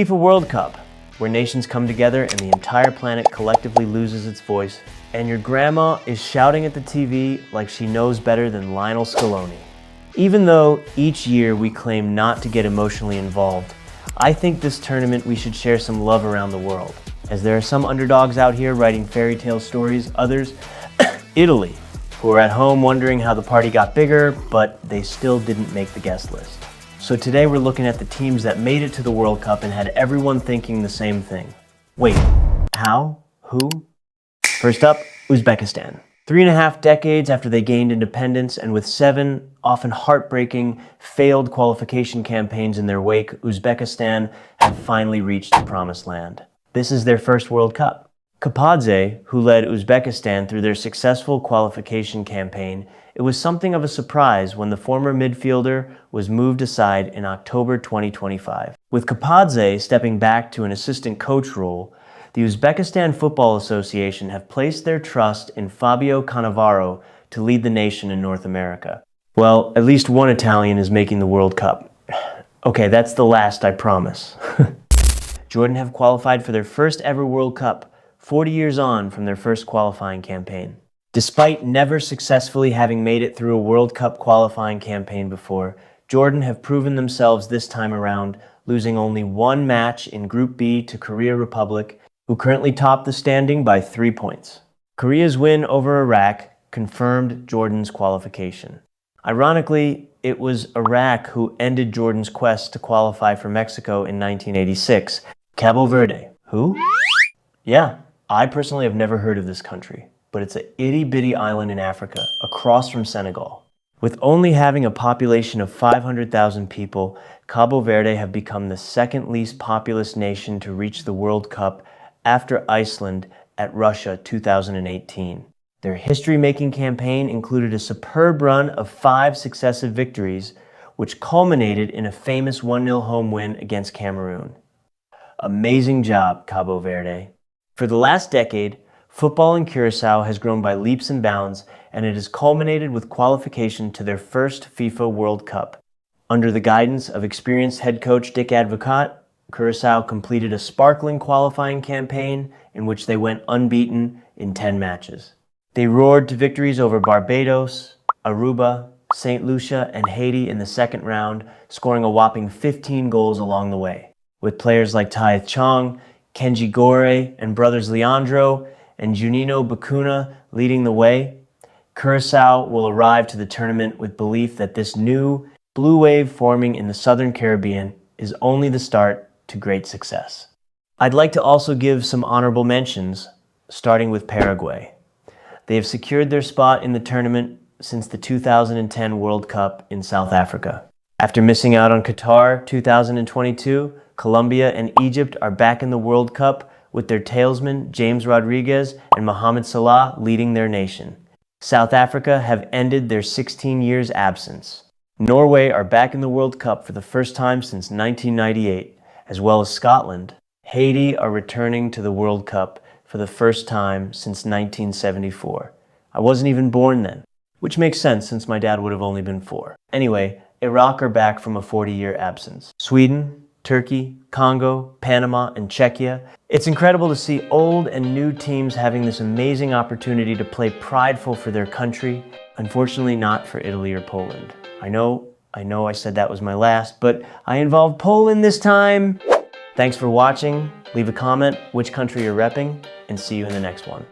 FIFA World Cup, where nations come together and the entire planet collectively loses its voice, and your grandma is shouting at the TV like she knows better than Lionel Scaloni. Even though each year we claim not to get emotionally involved, I think this tournament we should share some love around the world. As there are some underdogs out here writing fairy tale stories, others, Italy, who are at home wondering how the party got bigger, but they still didn't make the guest list. So today we're looking at the teams that made it to the World Cup and had everyone thinking the same thing. Wait, how? Who? First up, Uzbekistan. 3.5 decades after they gained independence, and with 7 often heartbreaking, failed qualification campaigns in their wake, Uzbekistan have finally reached the promised land. This is their first World Cup. Kapadze, who led Uzbekistan through their successful qualification campaign, it was something of a surprise when the former midfielder was moved aside in October 2025. With Kapadze stepping back to an assistant coach role, the Uzbekistan Football Association have placed their trust in Fabio Cannavaro to lead the nation in North America. Well, at least one Italian is making the World Cup. Okay, that's the last, I promise. Jordan have qualified for their first ever World Cup, 40 years on from their first qualifying campaign. Despite never successfully having made it through a World Cup qualifying campaign before, Jordan have proven themselves this time around, losing only one match in Group B to Korea Republic, who currently top the standing by 3 points. Korea's win over Iraq confirmed Jordan's qualification. Ironically, it was Iraq who ended Jordan's quest to qualify for Mexico in 1986. Cabo Verde. Who? Yeah, I personally have never heard of this country, but it's an itty-bitty island in Africa, across from Senegal. With only having a population of 500,000 people, Cabo Verde have become the second least populous nation to reach the World Cup after Iceland at Russia 2018. Their history-making campaign included a superb run of 5 successive victories, which culminated in a famous 1-0 home win against Cameroon. Amazing job, Cabo Verde. For the last decade, football in Curaçao has grown by leaps and bounds, and it has culminated with qualification to their first FIFA World Cup. Under the guidance of experienced head coach Dick Advocat, Curaçao completed a sparkling qualifying campaign in which they went unbeaten in 10 matches. They roared to victories over Barbados, Aruba, St. Lucia, and Haiti in the second round, scoring a whopping 15 goals along the way. With players like Taith Chong, Kenji Gore, and brothers Leandro and Junino Bacuna leading the way, Curaçao will arrive to the tournament with belief that this new blue wave forming in the Southern Caribbean is only the start to great success. I'd like to also give some honorable mentions, starting with Paraguay. They have secured their spot in the tournament since the 2010 World Cup in South Africa. After missing out on Qatar 2022, Colombia and Egypt are back in the World Cup with their tailsmen James Rodriguez and Mohamed Salah leading their nation. South Africa have ended their 16 years absence. Norway are back in the World Cup for the first time since 1998, as well as Scotland. Haiti are returning to the World Cup for the first time since 1974. I wasn't even born then, which makes sense since my dad would have only been 4. Anyway, Iraq are back from a 40-year absence. Sweden, Turkey, Congo, Panama, and Czechia. It's incredible to see old and new teams having this amazing opportunity to play prideful for their country. Unfortunately, not for Italy or Poland. I know I said that was my last, but I involved Poland this time. Thanks for watching. Leave a comment which country you're repping, and see you in the next one.